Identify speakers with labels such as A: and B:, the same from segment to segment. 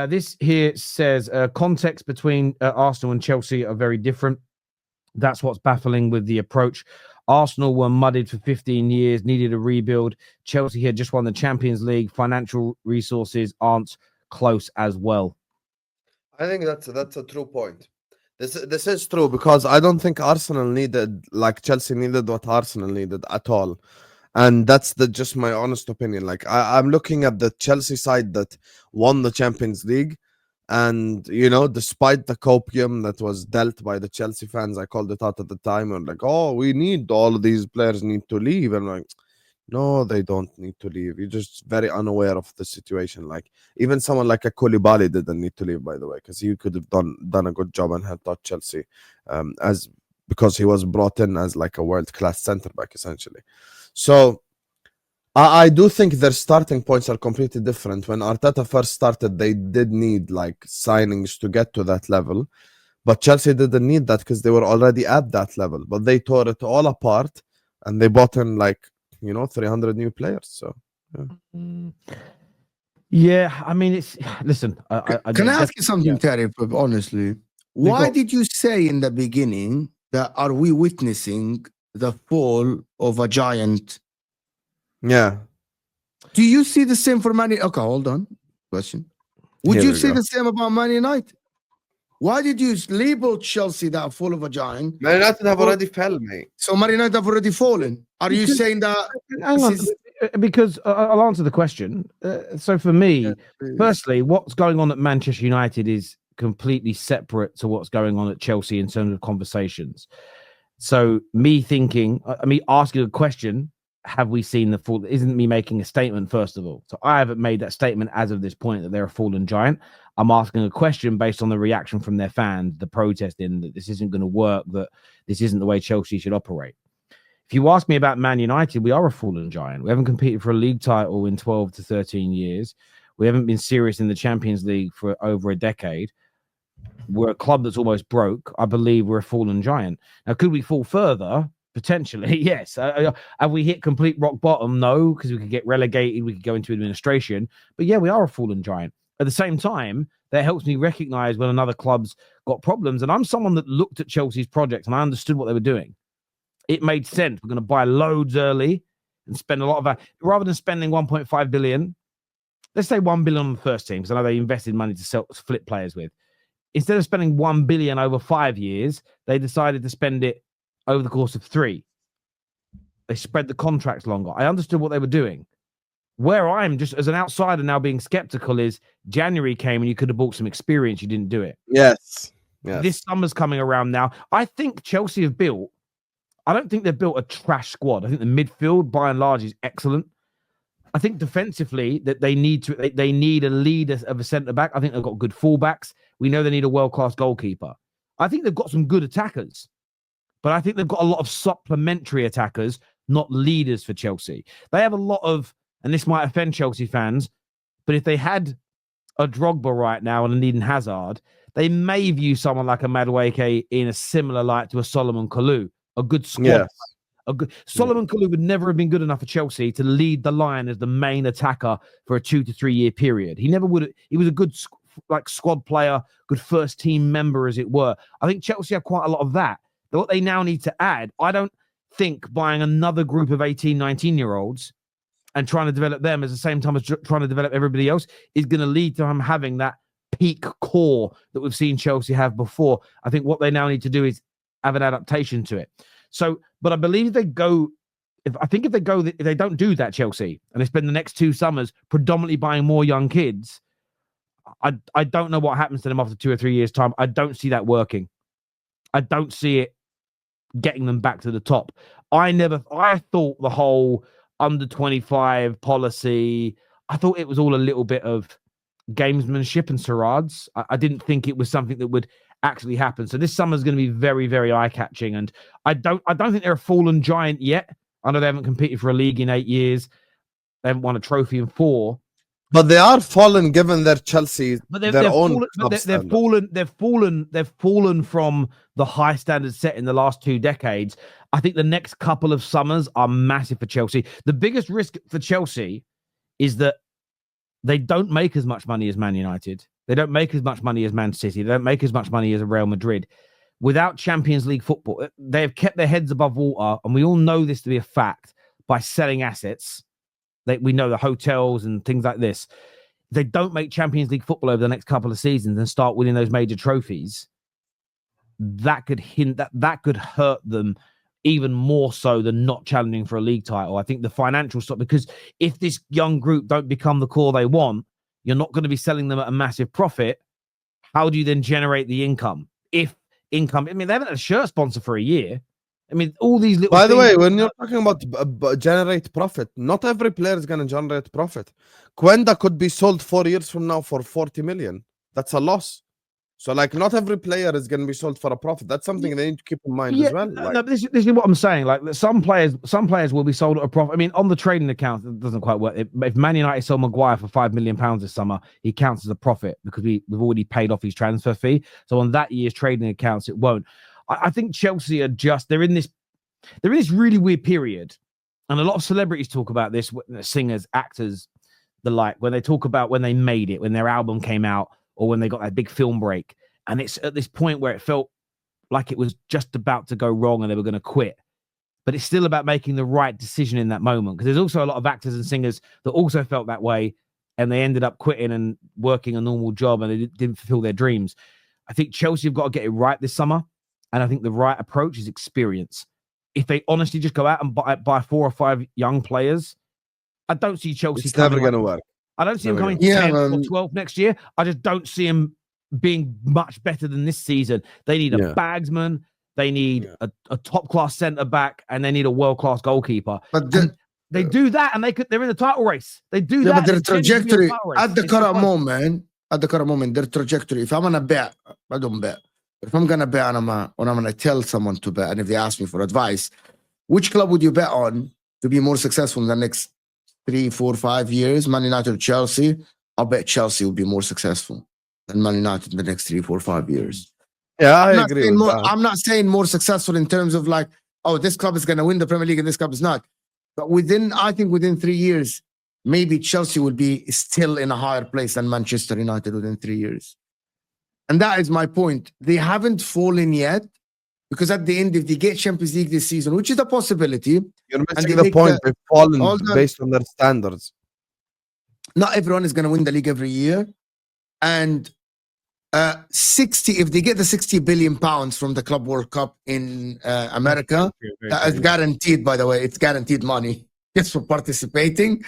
A: This here says context between Arsenal and Chelsea are very different. That's what's baffling with the approach. Arsenal were muddied for 15 years, needed a rebuild. Chelsea here just won the Champions League. Financial resources aren't close as well.
B: I think that's a true point. This is true because I don't think Arsenal needed, like Chelsea needed what Arsenal needed at all. And that's just my honest opinion. Like I'm looking at the Chelsea side that won the Champions League. And, despite the copium that was dealt by the Chelsea fans, I called it out at the time. And like, oh, we need all of these players need to leave. And like, no, they don't need to leave. You're just very unaware of the situation. Like, even someone like a Koulibaly didn't need to leave, by the way, because he could have done a good job and helped out Chelsea because he was brought in as like a world-class centre-back, essentially. So I do think their starting points are completely different. When Arteta first started, they did need like signings to get to that level. But Chelsea didn't need that because they were already at that level. But they tore it all apart and they bought in like, 300 new players. So,
A: yeah, I mean, it's listen.
C: Can I ask you something, Terry? Honestly, why did you say in the beginning that are we witnessing the fall of a giant?
B: Yeah.
C: Do you see the same for Man United? Okay, hold on. Question. Would you say the same about Man United? Why did you label Chelsea that fall of a giant?
B: Man United have already fell, mate.
C: So Man United have already fallen. Are you saying that?
A: Hang on, because I'll answer the question. So for me, firstly, what's going on at Manchester United is completely separate to what's going on at Chelsea in terms of conversations. So me asking a question, have we seen the fall? Isn't me making a statement, first of all. So I haven't made that statement as of this point that they're a fallen giant. I'm asking a question based on the reaction from their fans, the protesting, that this isn't going to work, that this isn't the way Chelsea should operate. If you ask me about Man United, we are a fallen giant. We haven't competed for a league title in 12 to 13 years. We haven't been serious in the Champions League for over a decade. We're a club that's almost broke. I believe we're a fallen giant. Now, could we fall further? Potentially, yes. Have we hit complete rock bottom? No, because we could get relegated. We could go into administration. But yeah, we are a fallen giant. At the same time, that helps me recognize when another club's got problems. And I'm someone that looked at Chelsea's project and I understood what they were doing. It made sense. We're going to buy loads early and spend a lot of that. Rather than spending 1.5 billion, let's say 1 billion on the first team, because I know they invested money to flip players with. Instead of spending 1 billion over 5 years, they decided to spend it over the course of 3. They spread the contracts longer. I understood what they were doing. Where I'm just as an outsider now being skeptical is January came and you could have bought some experience. You didn't do it.
B: Yes.
A: This summer's coming around now. I think Chelsea have built, I don't think they've built a trash squad. I think the midfield by and large is excellent. I think defensively that they need a leader of a centre back. I think they've got good fullbacks. We know they need a world-class goalkeeper. I think they've got some good attackers. But I think they've got a lot of supplementary attackers, not leaders for Chelsea. They have a lot of, and this might offend Chelsea fans, but if they had a Drogba right now and an Eden Hazard, they may view someone like a Madueke in a similar light to a Solomon Kalou, a good squad. Yes. Solomon Kalou would never have been good enough for Chelsea to lead the line as the main attacker for a 2 to 3 year period. He never would. He was a good squad player, good first team member, as it were. I think Chelsea have quite a lot of that. What they now need to add, I don't think buying another group of 18, 19-year-olds and trying to develop them at the same time as trying to develop everybody else is going to lead to them having that peak core that we've seen Chelsea have before. I think what they now need to do is have an adaptation to it. So, but I believe if they don't do that, Chelsea, and they spend the next 2 summers predominantly buying more young kids, I don't know what happens to them after 2 or 3 years' time. I don't see that working. I don't see it getting them back to the top. I thought the whole under 25 policy, I thought it was all a little bit of gamesmanship and charades. I didn't think it was something that would actually happen. So this summer is going to be very, very eye-catching. And I don't think they're a fallen giant yet. I know they haven't competed for a league in 8 years. They haven't won a trophy in 4.
B: But they are fallen given their Chelsea,
A: They've fallen from the high standards set in the last 2 decades. I think the next couple of summers are massive for Chelsea. The biggest risk for Chelsea is that they don't make as much money as Man United. They don't make as much money as Man City. They don't make as much money as Real Madrid. Without Champions League football, they have kept their heads above water, and we all know this to be a fact by selling assets. We know the hotels and things like this. They don't make Champions League football over the next couple of seasons and start winning those major trophies. That could could hurt them even more so than not challenging for a league title. I think the financial stuff, because if this young group don't become the core they want, you're not going to be selling them at a massive profit. How do you then generate the income? If income, I mean, they haven't had a shirt sponsor for a year. I mean, all these little.
B: By the way, when you're talking about generate profit, not every player is going to generate profit. Quenda could be sold 4 years from now for 40 million. That's a loss. So, like, not every player is going to be sold for a profit. That's something they need to keep in mind as well.
A: No, this is what I'm saying. Like, some players will be sold at a profit. I mean, on the trading account, it doesn't quite work. If Man United sold Maguire for £5 million this summer, he counts as a profit because we've already paid off his transfer fee. So on that year's trading accounts, it won't. I think Chelsea are they're in this really weird period, and a lot of celebrities talk about this, singers, actors, the like, when they talk about when they made it, when their album came out, or when they got that big film break. And it's at this point where it felt like it was just about to go wrong and they were going to quit. But it's still about making the right decision in that moment, because there's also a lot of actors and singers that also felt that way, and they ended up quitting and working a normal job, and they didn't fulfill their dreams. I think Chelsea have got to get it right this summer, and I think the right approach is experience. If they honestly just go out and buy 4 or 5 young players, I don't see Chelsea.
B: It's never going to work.
A: I don't see them coming 10 or 12 next year. I just don't see them being much better than this season. They need a bagsman. They need a top-class centre-back, and they need a world-class goalkeeper.
C: But
A: they do that, and they're in the title race. They do that.
C: But their trajectory at the current moment, their trajectory. If I'm gonna bet, I don't bet. But if I'm gonna bet, and I'm gonna tell someone to bet, and if they ask me for advice, which club would you bet on to be more successful in the next 3, 4, 5 years? Man United or Chelsea? I'll bet Chelsea will be more successful than Man United in the next 3, 4, 5 years.
B: Yeah, I agree with that.
C: I'm not saying more successful in terms of like, oh, this club is going to win the Premier League and this club is not. But I think within 3 years, maybe Chelsea will be still in a higher place than Manchester United within 3 years. And that is my point. They haven't fallen yet, because at the end, if they get Champions League this season, which is a possibility.
B: You're missing the point. They've fallen based on their standards.
C: Not everyone is going to win the league every year. And 60, if they get the 60 billion pounds from the Club World Cup in America, that is guaranteed, by the way. It's guaranteed money just for participating.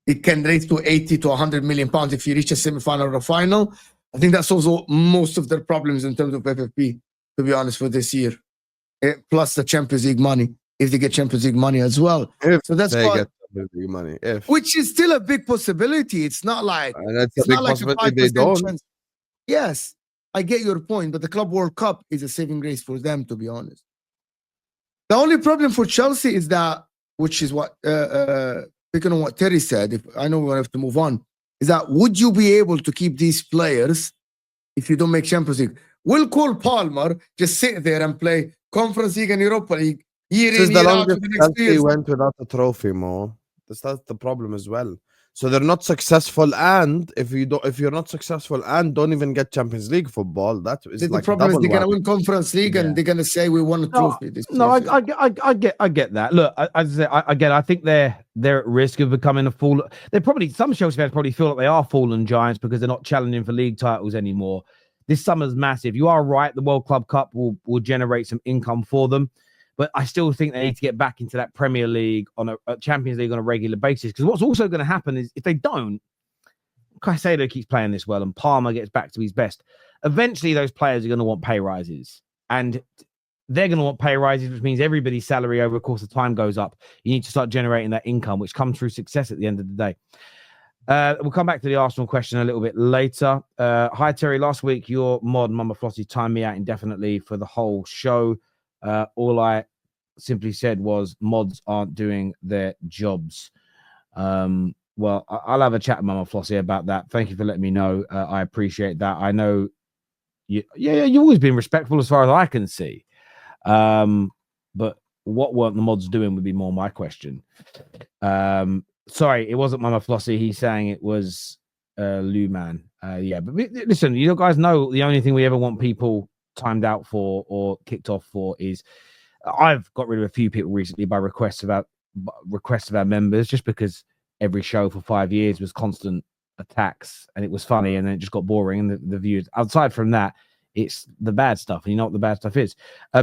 C: It can raise to 80 to 100 million pounds if you reach a semi-final or a final. I think that solves most of their problems in terms of FFP, to be honest, for this year. Plus the Champions League money, if they get Champions League money as well.
B: So that's they get Champions League money.
C: Which is still a big possibility. It's not like
B: that's a big possibility they don't.
C: Chance. Yes, I get your point, but the Club World Cup is a saving grace for them, to be honest. The only problem for Chelsea is that, which is what picking on what Terry said, if I know we have to move on, is that would you be able to keep these players if you don't make Champions League? Will Cole Palmer just sit there and play Conference League and Europa League year in, year out for the next 2 years?
B: Went without a trophy, Mo. That's the problem as well. So they're not successful, and if you're not successful and don't even get Champions League football, that is
C: the
B: like
C: problem. Is they're gonna win Conference League and they're gonna say we won a trophy.
A: I get that. Look, I think they're at risk of becoming a fall. Some Chelsea fans probably feel like they are fallen giants because they're not challenging for league titles anymore. This summer's massive. You are right. The World Club Cup will generate some income for them. But I still think they need to get back into that Premier League on a Champions League on a regular basis. Because what's also going to happen is if they don't, Caicedo keeps playing this well and Palmer gets back to his best, eventually those players are going to want pay rises. And they're going to want pay rises, which means everybody's salary over the course of time goes up. You need to start generating that income, which comes through success at the end of the day. We'll come back to the Arsenal question a little bit later. Hi, Terry. Last week, your mod, Mama Flossie, timed me out indefinitely for the whole show. All I simply said was mods aren't doing their jobs. Well, I'll have a chat with Mama Flossie about that. Thank you for letting me know. I appreciate that. I know you've always been respectful as far as I can see. But what weren't the mods doing would be more my question. Sorry, it wasn't Mama Flossie. He's saying it was Lou Man. Yeah, but listen, you guys know the only thing we ever want people timed out for or kicked off for is I've got rid of a few people recently by requests of our members, just because every show for 5 years was constant attacks and it was funny and then it just got boring and the views. Outside from that, it's the bad stuff, and you know what the bad stuff is.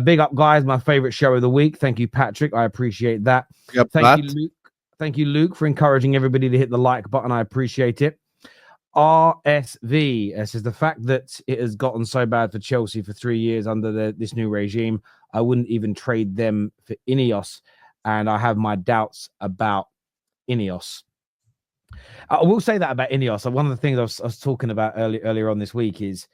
A: Big up, guys! My favorite show of the week. Thank you, Patrick. I appreciate that.
B: Yep,
A: Thank you, Luke. Thank you, Luke, for encouraging everybody to hit the like button. I appreciate it. RSV says the fact that it has gotten so bad for Chelsea for 3 years under this new regime, I wouldn't even trade them for Ineos, and I have my doubts about Ineos. I will say that about Ineos. One of the things I was talking about earlier on this week is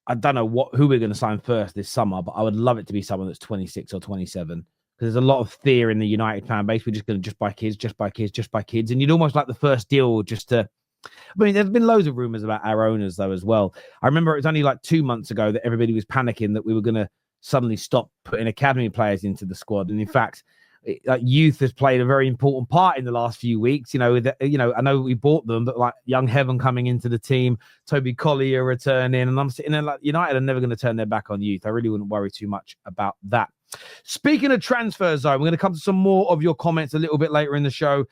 A: I don't know who we're going to sign first this summer, but I would love it to be someone that's 26 or 27. Because there's a lot of fear in the United fan base. We're just going to just buy kids. And you'd almost like the first deal just to... I mean, there's been loads of rumors about our owners, though, as well. I remember it was only like 2 months ago that everybody was panicking that we were going to suddenly stop putting academy players into the squad. And in fact, youth has played a very important part in the last few weeks. I know we bought them, but like young Heaven coming into the team, Toby Collier returning, and I'm sitting there like United are never going to turn their back on youth. I really wouldn't worry too much about that. Speaking of transfer zone, we're going to come to some more of your comments a little bit later in the show.